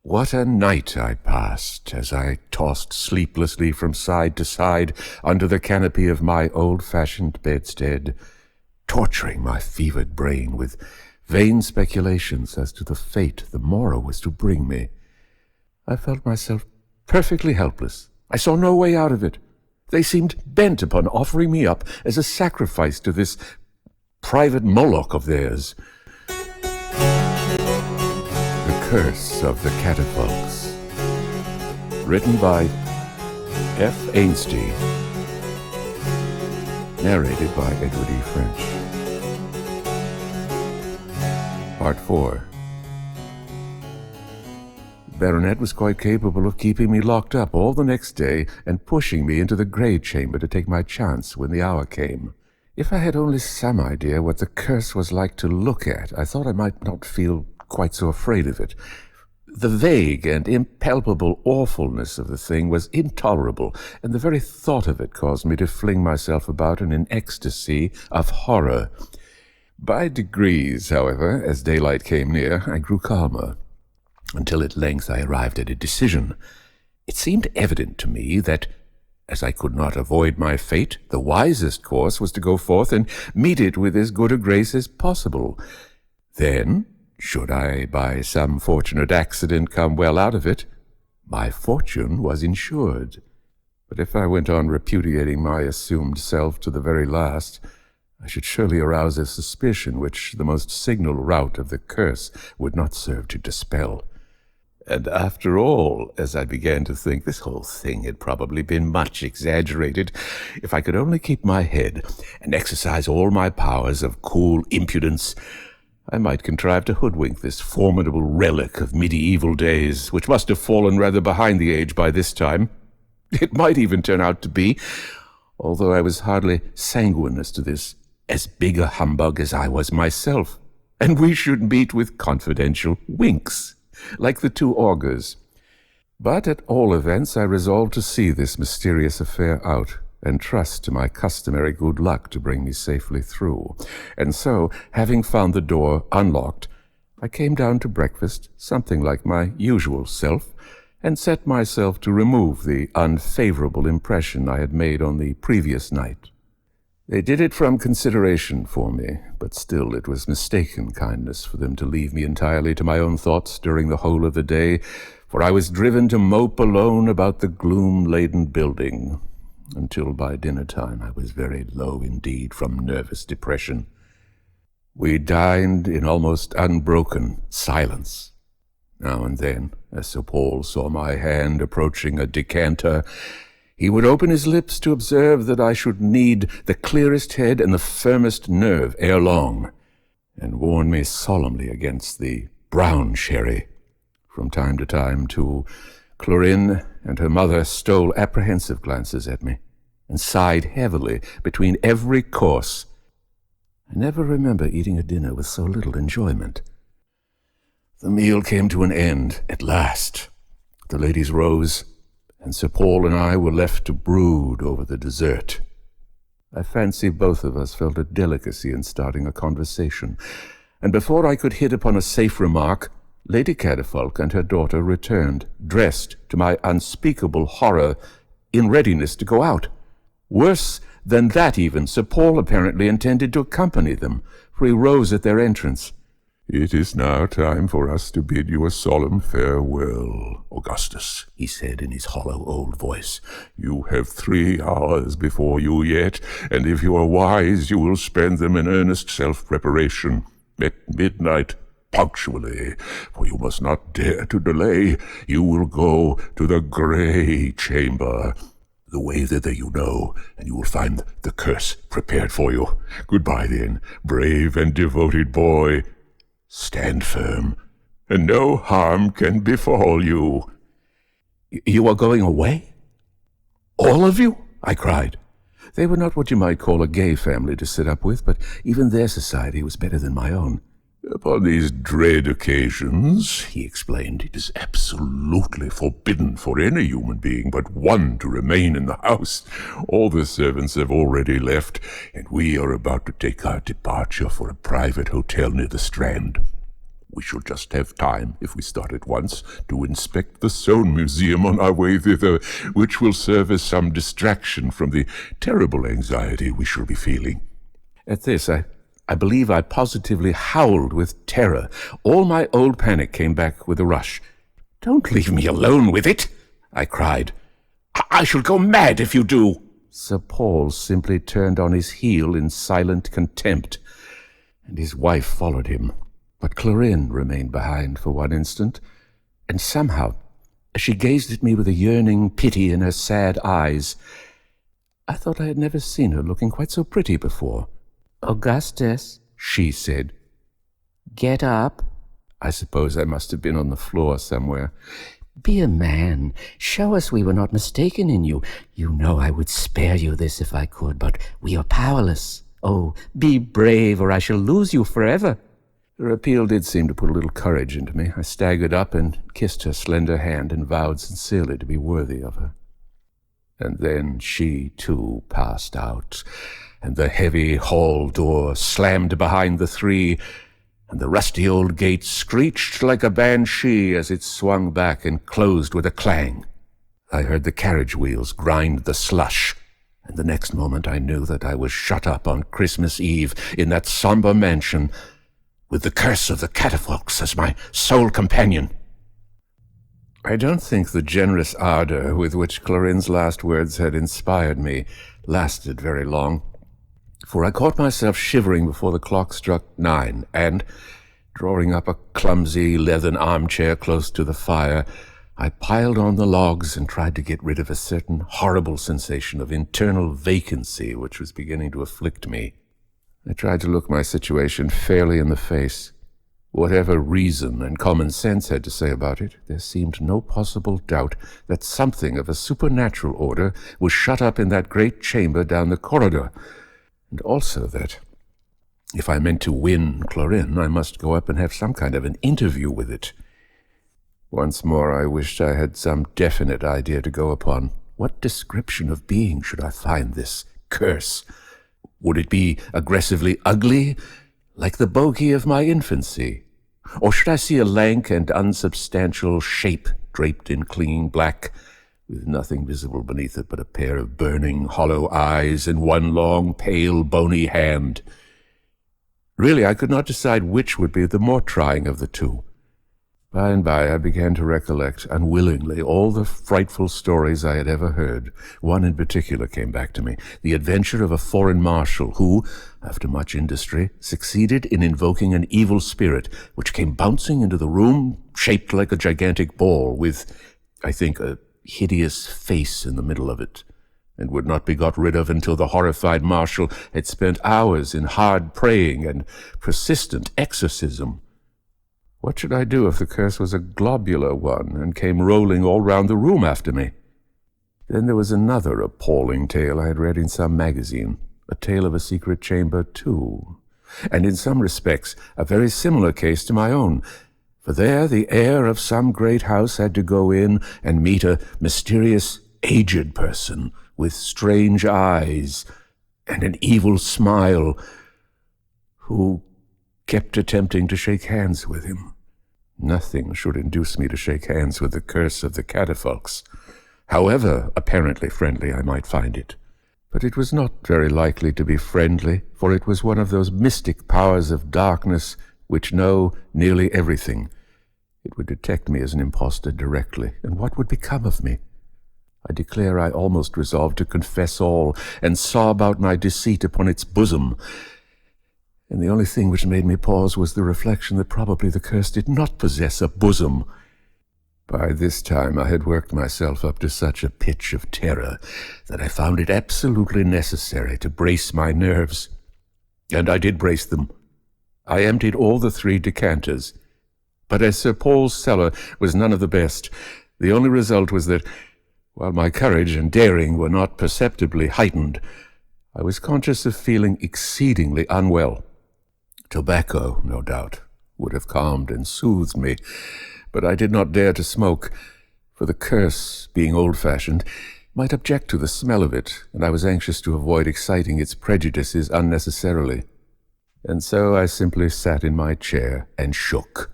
What a night I passed as I tossed sleeplessly from side to side under the canopy of my old-fashioned bedstead, torturing my fevered brain with vain speculations as to the fate the morrow was to bring me. I felt myself perfectly helpless. I saw no way out of it. They seemed bent upon offering me up as a sacrifice to this private Moloch of theirs. The Curse of the Catafalques. Written by F. Ainsty. Narrated by Edward E. French. Part 4. The baronet was quite capable of keeping me locked up all the next day and pushing me into the grey chamber to take my chance when the hour came. If I had only some idea what the curse was like to look at, I thought I might not feel quite so afraid of it. The vague and impalpable awfulness of the thing was intolerable, and the very thought of it caused me to fling myself about in an ecstasy of horror. By degrees, however, as daylight came near, I grew calmer, until at length I arrived at a decision. It seemed evident to me that, as I could not avoid my fate, the wisest course was to go forth and meet it with as good a grace as possible. Then, should I by some fortunate accident come well out of it, my fortune was insured. But if I went on repudiating my assumed self to the very last, I should surely arouse a suspicion which the most signal rout of the curse would not serve to dispel. And after all, as I began to think, this whole thing had probably been much exaggerated. If I could only keep my head and exercise all my powers of cool impudence, I might contrive to hoodwink this formidable relic of medieval days, which must have fallen rather behind the age by this time. It might even turn out to be, although I was hardly sanguine as to this, as big a humbug as I was myself, and we should meet with confidential winks, like the two augurs. But at all events I resolved to see this mysterious affair out, and trust to my customary good luck to bring me safely through. And so, having found the door unlocked, I came down to breakfast, something like my usual self, and set myself to remove the unfavorable impression I had made on the previous night. They did it from consideration for me, but still it was mistaken kindness for them to leave me entirely to my own thoughts during the whole of the day, for I was driven to mope alone about the gloom-laden building, until by dinner-time I was very low indeed from nervous depression. We dined in almost unbroken silence. Now and then, as Sir Paul saw my hand approaching a decanter, he would open his lips to observe that I should need the clearest head and the firmest nerve ere long, and warn me solemnly against the brown sherry. From time to time, too, Chlorine and her mother stole apprehensive glances at me, and sighed heavily between every course. I never remember eating a dinner with so little enjoyment. The meal came to an end at last. The ladies rose, and Sir Paul and I were left to brood over the dessert. I fancy both of us felt a delicacy in starting a conversation, and before I could hit upon a safe remark, Lady Catafalque and her daughter returned, dressed, to my unspeakable horror, in readiness to go out. Worse than that even, Sir Paul apparently intended to accompany them, for he rose at their entrance. "It is now time for us to bid you a solemn farewell, Augustus," he said in his hollow old voice. "You have 3 hours before you yet, and if you are wise, you will spend them in earnest self-preparation. At midnight, punctually, for you must not dare to delay, you will go to the grey chamber. The way thither you know, and you will find the curse prepared for you. Goodbye, then, brave and devoted boy. Stand firm, and no harm can befall you." "You are going away? All of you?" I cried. They were not what you might call a gay family to sit up with, but even their society was better than my own. "Upon these dread occasions," he explained, "it is absolutely forbidden for any human being but one to remain in the house. All the servants have already left, and we are about to take our departure for a private hotel near the Strand. We shall just have time, if we start at once, to inspect the Sewn Museum on our way thither, which will serve as some distraction from the terrible anxiety we shall be feeling." At this, I believe I positively howled with terror. All my old panic came back with a rush. "Don't leave me alone with it," I cried. I shall go mad if you do." Sir Paul simply turned on his heel in silent contempt, and his wife followed him. But Clorine remained behind for one instant, and somehow, as she gazed at me with a yearning pity in her sad eyes, I thought I had never seen her looking quite so pretty before. "Augustus," she said. "Get up." I suppose I must have been on the floor somewhere. "Be a man. Show us we were not mistaken in you. You know I would spare you this if I could, but we are powerless. Oh, be brave, or I shall lose you forever." Her appeal did seem to put a little courage into me. I staggered up and kissed her slender hand and vowed sincerely to be worthy of her. And then she, too, passed out, and the heavy hall door slammed behind the three, and the rusty old gate screeched like a banshee as it swung back and closed with a clang. I heard the carriage wheels grind the slush, and the next moment I knew that I was shut up on Christmas Eve in that somber mansion, with the curse of the Catafalques as my sole companion. I don't think the generous ardor with which Clorine's last words had inspired me lasted very long, for I caught myself shivering before the clock struck 9, and, drawing up a clumsy leathern armchair close to the fire, I piled on the logs and tried to get rid of a certain horrible sensation of internal vacancy which was beginning to afflict me. I tried to look my situation fairly in the face. Whatever reason and common sense had to say about it, there seemed no possible doubt that something of a supernatural order was shut up in that great chamber down the corridor, and also that, if I meant to win Clorine, I must go up and have some kind of an interview with it. Once more I wished I had some definite idea to go upon. What description of being should I find this curse? Would it be aggressively ugly, like the bogey of my infancy? Or should I see a lank and unsubstantial shape draped in clinging black, with nothing visible beneath it but a pair of burning, hollow eyes and one long, pale, bony hand? Really, I could not decide which would be the more trying of the two. By and by I began to recollect, unwillingly, all the frightful stories I had ever heard. One in particular came back to me, the adventure of a foreign marshal who, after much industry, succeeded in invoking an evil spirit, which came bouncing into the room, shaped like a gigantic ball, with, I think, a hideous face in the middle of it, and would not be got rid of until the horrified marshal had spent hours in hard praying and persistent exorcism. What should I do if the curse was a globular one and came rolling all round the room after me? Then there was another appalling tale I had read in some magazine, a tale of a secret chamber, too, and in some respects a very similar case to my own, for there the heir of some great house had to go in and meet a mysterious aged person with strange eyes and an evil smile, who kept attempting to shake hands with him. Nothing should induce me to shake hands with the curse of the Catafalques, however apparently friendly I might find it. But it was not very likely to be friendly, for it was one of those mystic powers of darkness which know nearly everything. It would detect me as an impostor directly, and what would become of me? I declare I almost resolved to confess all, and sob out my deceit upon its bosom. And the only thing which made me pause was the reflection that probably the curse did not possess a bosom. By this time I had worked myself up to such a pitch of terror that I found it absolutely necessary to brace my nerves. And I did brace them. I emptied all the 3 decanters. But as Sir Paul's cellar was none of the best, the only result was that, while my courage and daring were not perceptibly heightened, I was conscious of feeling exceedingly unwell. Tobacco, no doubt, would have calmed and soothed me, but I did not dare to smoke, for the curse, being old-fashioned, might object to the smell of it, and I was anxious to avoid exciting its prejudices unnecessarily. And so I simply sat in my chair and shook.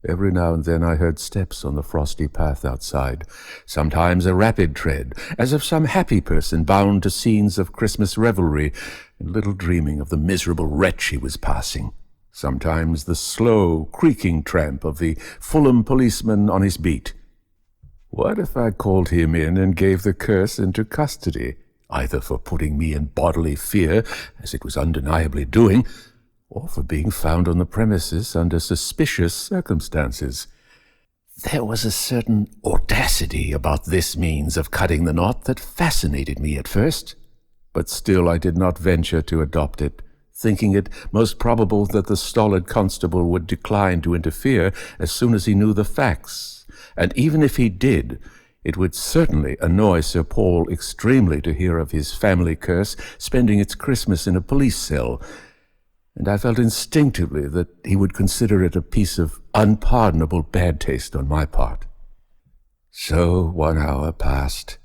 Every now and then I heard steps on the frosty path outside, sometimes a rapid tread, as of some happy person bound to scenes of Christmas revelry, and little dreaming of the miserable wretch he was passing. Sometimes the slow, creaking tramp of the Fulham policeman on his beat. What if I called him in and gave the curse into custody, either for putting me in bodily fear, as it was undeniably doing, or for being found on the premises under suspicious circumstances? There was a certain audacity about this means of cutting the knot that fascinated me at first, but still I did not venture to adopt it, thinking it most probable that the stolid constable would decline to interfere as soon as he knew the facts. And even if he did, it would certainly annoy Sir Paul extremely to hear of his family curse spending its Christmas in a police cell, and I felt instinctively that he would consider it a piece of unpardonable bad taste on my part. So 1 hour passed.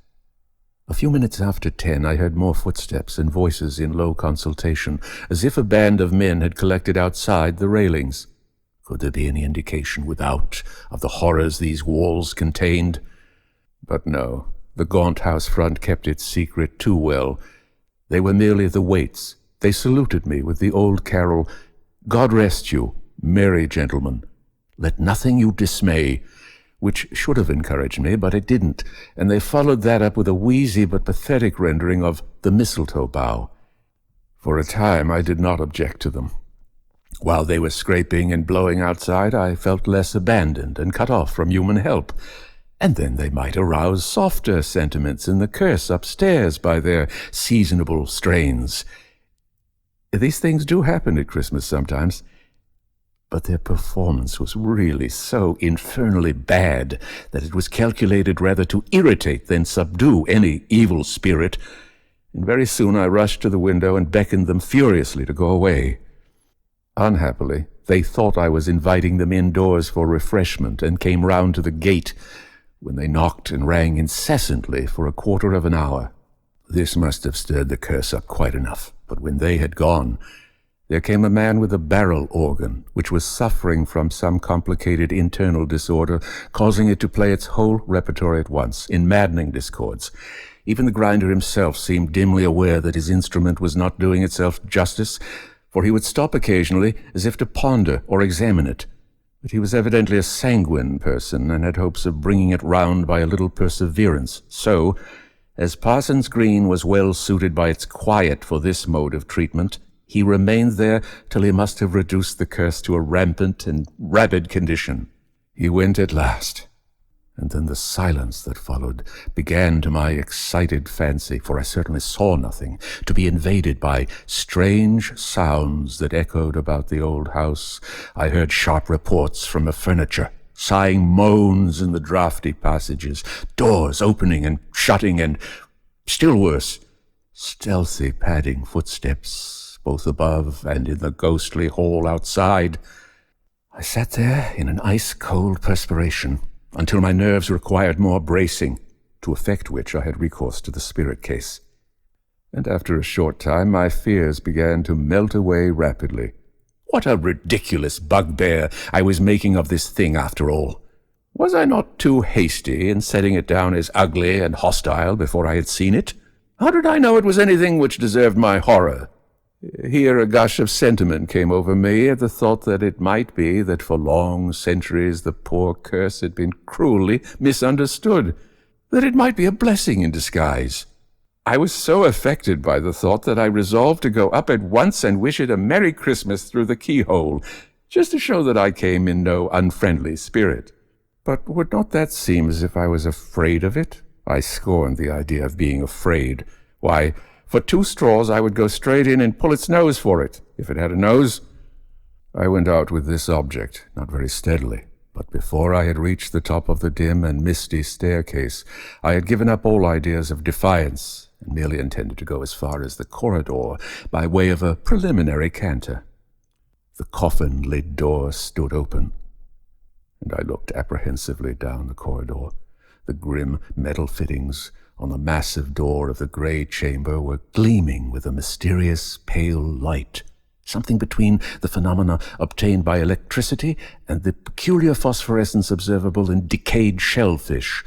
A few minutes after 10, I heard more footsteps and voices in low consultation, as if a band of men had collected outside the railings. Could there be any indication without of the horrors these walls contained? But no, the gaunt house front kept its secret too well. They were merely the waits. They saluted me with the old carol, "God rest you, merry gentlemen. Let nothing you dismay," which should have encouraged me, but it didn't, and they followed that up with a wheezy but pathetic rendering of the mistletoe bough. For a time I did not object to them. While they were scraping and blowing outside, I felt less abandoned and cut off from human help. And then they might arouse softer sentiments in the curse upstairs by their seasonable strains. These things do happen at Christmas sometimes, but their performance was really so infernally bad that it was calculated rather to irritate than subdue any evil spirit, and very soon I rushed to the window and beckoned them furiously to go away. Unhappily, they thought I was inviting them indoors for refreshment and came round to the gate, when they knocked and rang incessantly for a quarter of an hour. This must have stirred the curse up quite enough, but when they had gone, there came a man with a barrel organ, which was suffering from some complicated internal disorder, causing it to play its whole repertory at once, in maddening discords. Even the grinder himself seemed dimly aware that his instrument was not doing itself justice, for he would stop occasionally as if to ponder or examine it. But he was evidently a sanguine person, and had hopes of bringing it round by a little perseverance. So, as Parson's Green was well suited by its quiet for this mode of treatment, he remained there till he must have reduced the curse to a rampant and rabid condition. He went at last, and then the silence that followed began, to my excited fancy, for I certainly saw nothing, to be invaded by strange sounds that echoed about the old house. I heard sharp reports from the furniture, sighing moans in the draughty passages, doors opening and shutting, and, still worse, stealthy padding footsteps, both above and in the ghostly hall outside. I sat there in an ice-cold perspiration, until my nerves required more bracing, to effect which I had recourse to the spirit case. And after a short time my fears began to melt away rapidly. What a ridiculous bugbear I was making of this thing after all! Was I not too hasty in setting it down as ugly and hostile before I had seen it? How did I know it was anything which deserved my horror? Here a gush of sentiment came over me at the thought that it might be that for long centuries the poor curse had been cruelly misunderstood, that it might be a blessing in disguise. I was so affected by the thought that I resolved to go up at once and wish it a Merry Christmas through the keyhole, just to show that I came in no unfriendly spirit. But would not that seem as if I was afraid of it? I scorned the idea of being afraid. Why, for 2 straws I would go straight in and pull its nose for it, if it had a nose. I went out with this object, not very steadily, but before I had reached the top of the dim and misty staircase, I had given up all ideas of defiance, and merely intended to go as far as the corridor by way of a preliminary canter. The coffin-lid door stood open, and I looked apprehensively down the corridor. The grim metal fittings on the massive door of the grey chamber were gleaming with a mysterious pale light. something between the phenomena obtained by electricity and the peculiar phosphorescence observable in decayed shellfish.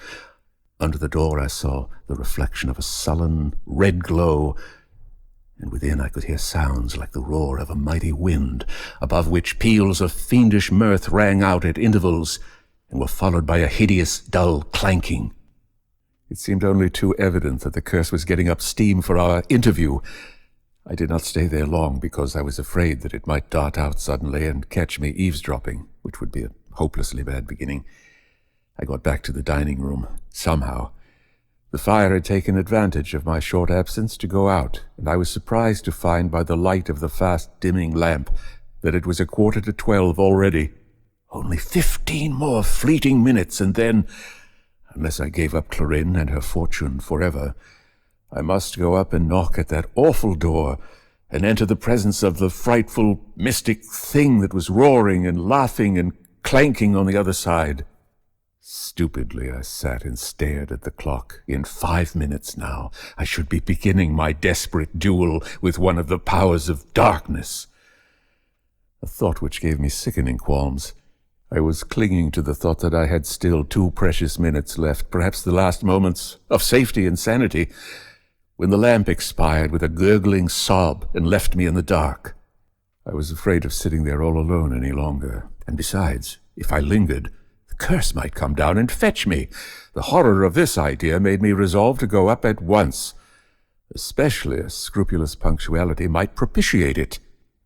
Under the door I saw the reflection of a sullen, red glow, and within I could hear sounds like the roar of a mighty wind, above which peals of fiendish mirth rang out at intervals, and were followed by a hideous, dull clanking. It seemed only too evident that the curse was getting up steam for our interview. I did not stay there long, because I was afraid that it might dart out suddenly and catch me eavesdropping, which would be a hopelessly bad beginning. I got back to the dining room, somehow. The fire had taken advantage of my short absence to go out, and I was surprised to find by the light of the fast-dimming lamp that it was 11:45 already. Only 15 more fleeting minutes, and then, unless I gave up Clorin and her fortune forever, I must go up and knock at that awful door and enter the presence of the frightful, mystic thing that was roaring and laughing and clanking on the other side. Stupidly I sat and stared at the clock. In 5 minutes now I should be beginning my desperate duel with one of the powers of darkness. A thought which gave me sickening qualms. I was clinging to the thought that I had still 2 precious minutes left, perhaps the last moments of safety and sanity, when the lamp expired with a gurgling sob and left me in the dark. I was afraid of sitting there all alone any longer, and besides, if I lingered, the curse might come down and fetch me. The horror of this idea made me resolve to go up at once, especially as scrupulous punctuality might propitiate it.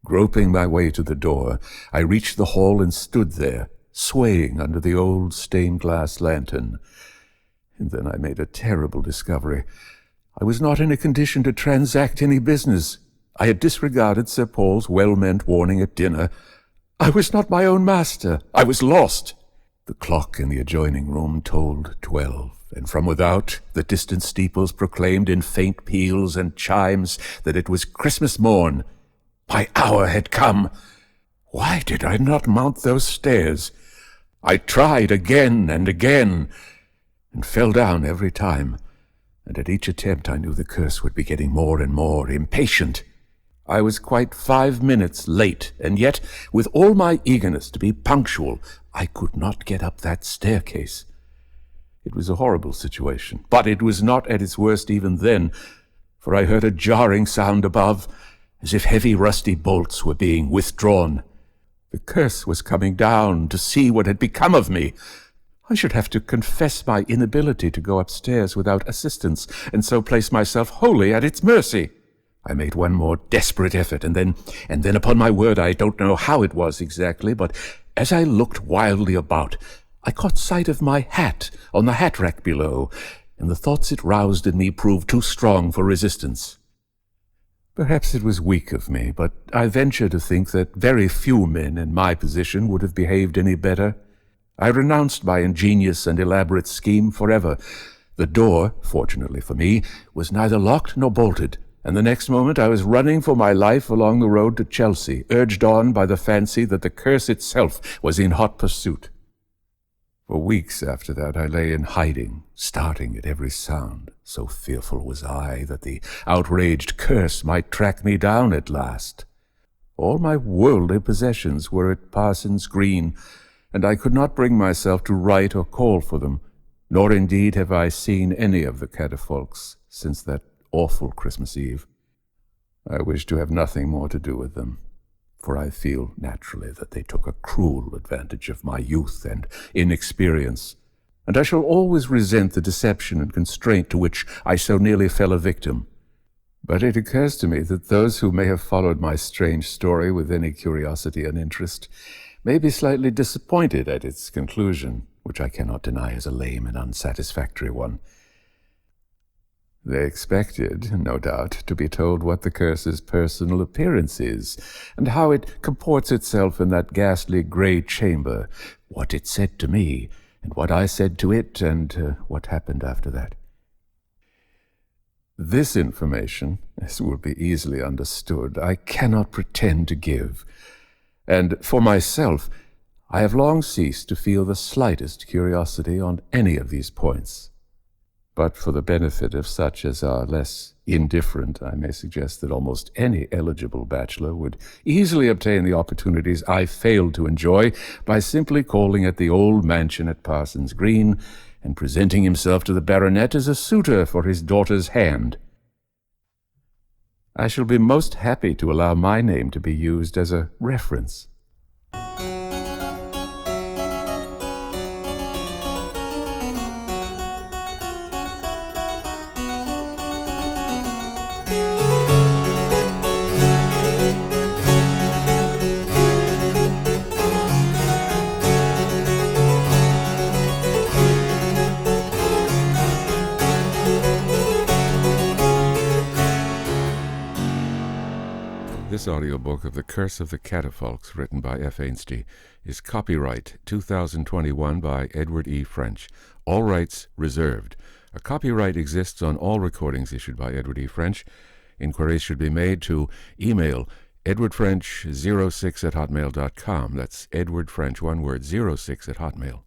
Groping my way to the door, I reached the hall and stood there, swaying under the old stained-glass lantern. And then I made a terrible discovery. I was not in a condition to transact any business. I had disregarded Sir Paul's well-meant warning at dinner. I was not my own master. I was lost. The clock in the adjoining room tolled 12, and from without the distant steeples proclaimed in faint peals and chimes that it was Christmas morn. My hour had come. Why did I not mount those stairs? I tried again and again, and fell down every time, and at each attempt I knew the curse would be getting more and more impatient. I was quite 5 minutes late, and yet, with all my eagerness to be punctual, I could not get up that staircase. It was a horrible situation, but it was not at its worst even then, for I heard a jarring sound above, as if heavy rusty bolts were being withdrawn. The curse was coming down to see what had become of me. I should have to confess my inability to go upstairs without assistance, and so place myself wholly at its mercy. I made one more desperate effort, and then upon my word, I don't know how it was exactly, but as I looked wildly about, I caught sight of my hat on the hat rack below, and the thoughts it roused in me proved too strong for resistance. Perhaps it was weak of me, but I venture to think that very few men in my position would have behaved any better. I renounced my ingenious and elaborate scheme forever. The door, fortunately for me, was neither locked nor bolted, and the next moment I was running for my life along the road to Chelsea, urged on by the fancy that the curse itself was in hot pursuit. For weeks after that I lay in hiding, starting at every sound. So fearful was I that the outraged curse might track me down at last. All my worldly possessions were at Parson's Green, and I could not bring myself to write or call for them, nor indeed have I seen any of the Catafalques since that awful Christmas Eve. I wish to have nothing more to do with them, for I feel naturally that they took a cruel advantage of my youth and inexperience, and I shall always resent the deception and constraint to which I so nearly fell a victim. But it occurs to me that those who may have followed my strange story with any curiosity and interest may be slightly disappointed at its conclusion, which I cannot deny is a lame and unsatisfactory one. They expected, no doubt, to be told what the curse's personal appearance is, and how it comports itself in that ghastly grey chamber, what it said to me, and what I said to it, and what happened after that. This information, as will be easily understood, I cannot pretend to give, and for myself, I have long ceased to feel the slightest curiosity on any of these points. But for the benefit of such as are less indifferent, I may suggest that almost any eligible bachelor would easily obtain the opportunities I failed to enjoy by simply calling at the old mansion at Parsons Green and presenting himself to the baronet as a suitor for his daughter's hand. I shall be most happy to allow my name to be used as a reference. This audiobook of The Curse of the Catafalques, written by F. Ainsty, is copyright 2021 by Edward E. French. All rights reserved. A copyright exists on all recordings issued by Edward E. French. Inquiries should be made to email edwardfrench06@hotmail.com. That's Edward French, one word, 06 at Hotmail.